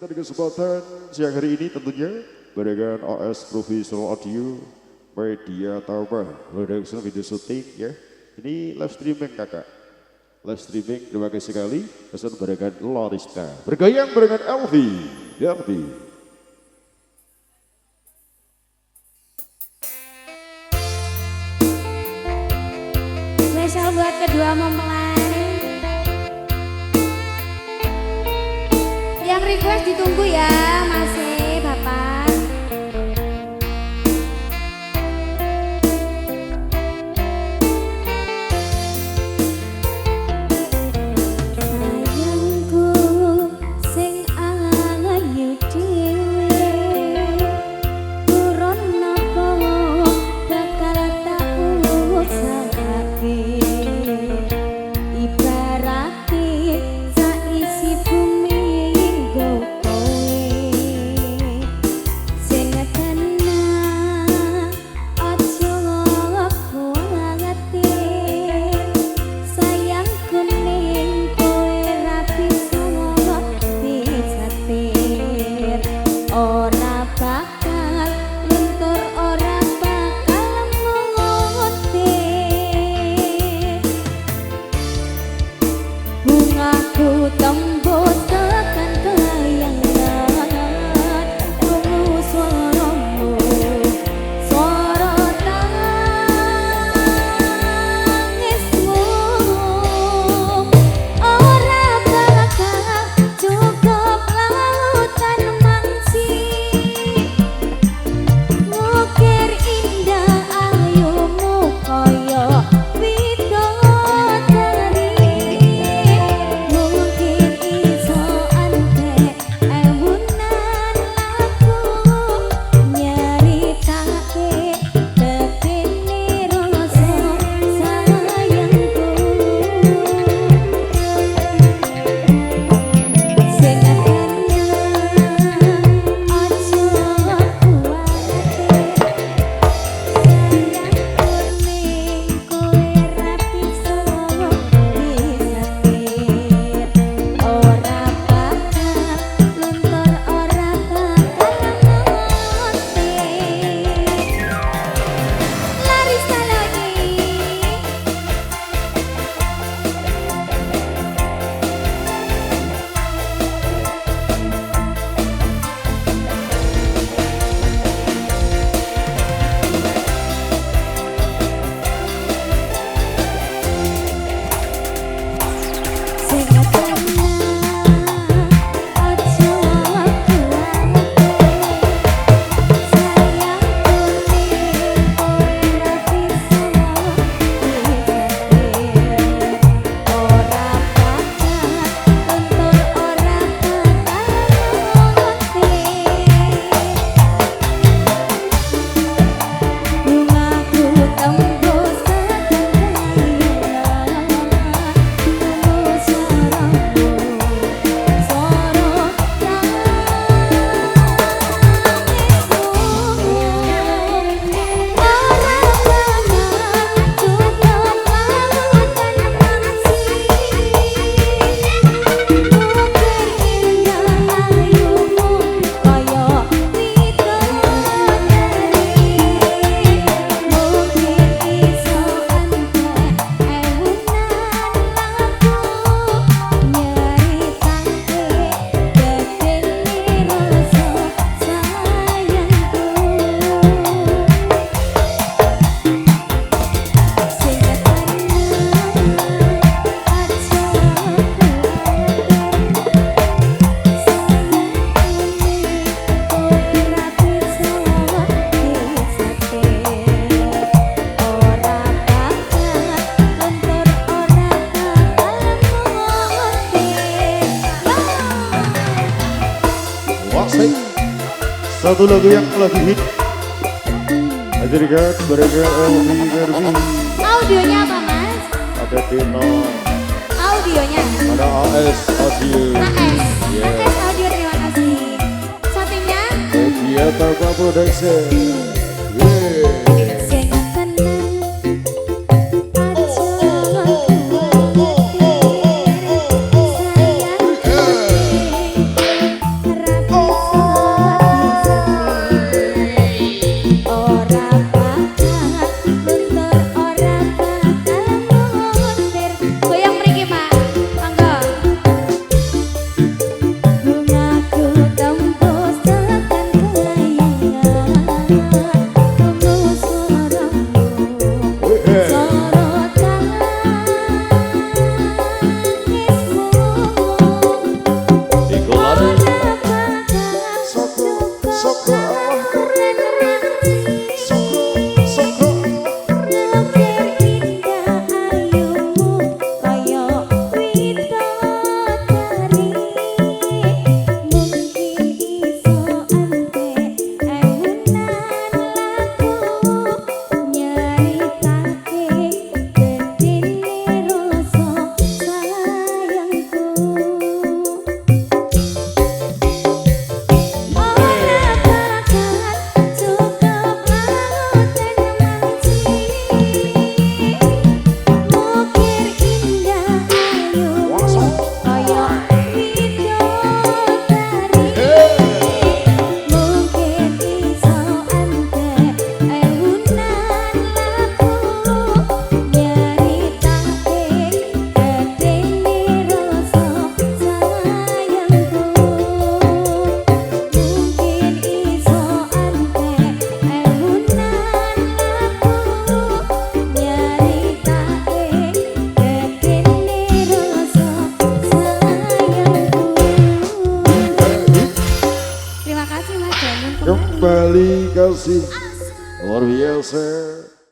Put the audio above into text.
Dari kesempatan siang hari ini tentunya dengan OS Professional Audio Media Tauba production video syuting ya. Ini live streaming kakak. Live streaming terima kasih sekali. Pesan barengan Lorista. Bergayang barengan Elvi. Derby. Spesial buat kedua mempelai. Yang request ditunggu ya Mas Bapak. Sayangku sing ayu dhewe turun napa bakal tak usahake. Ibarate saisi bumi tembus tekan kayangan tunggu suaramu suara tangismu ora bakal cukup lautan mangsi ngukir indah ayumu koyo satu lagu yang lagi hit hadirkan barengan Elvi Derby. Audionya apa Mas? Ada Tino, Audionya ada AS Audio, AS yeah. AS Audio, terima kasih. Shootingnya Media Tauba Production, yeah.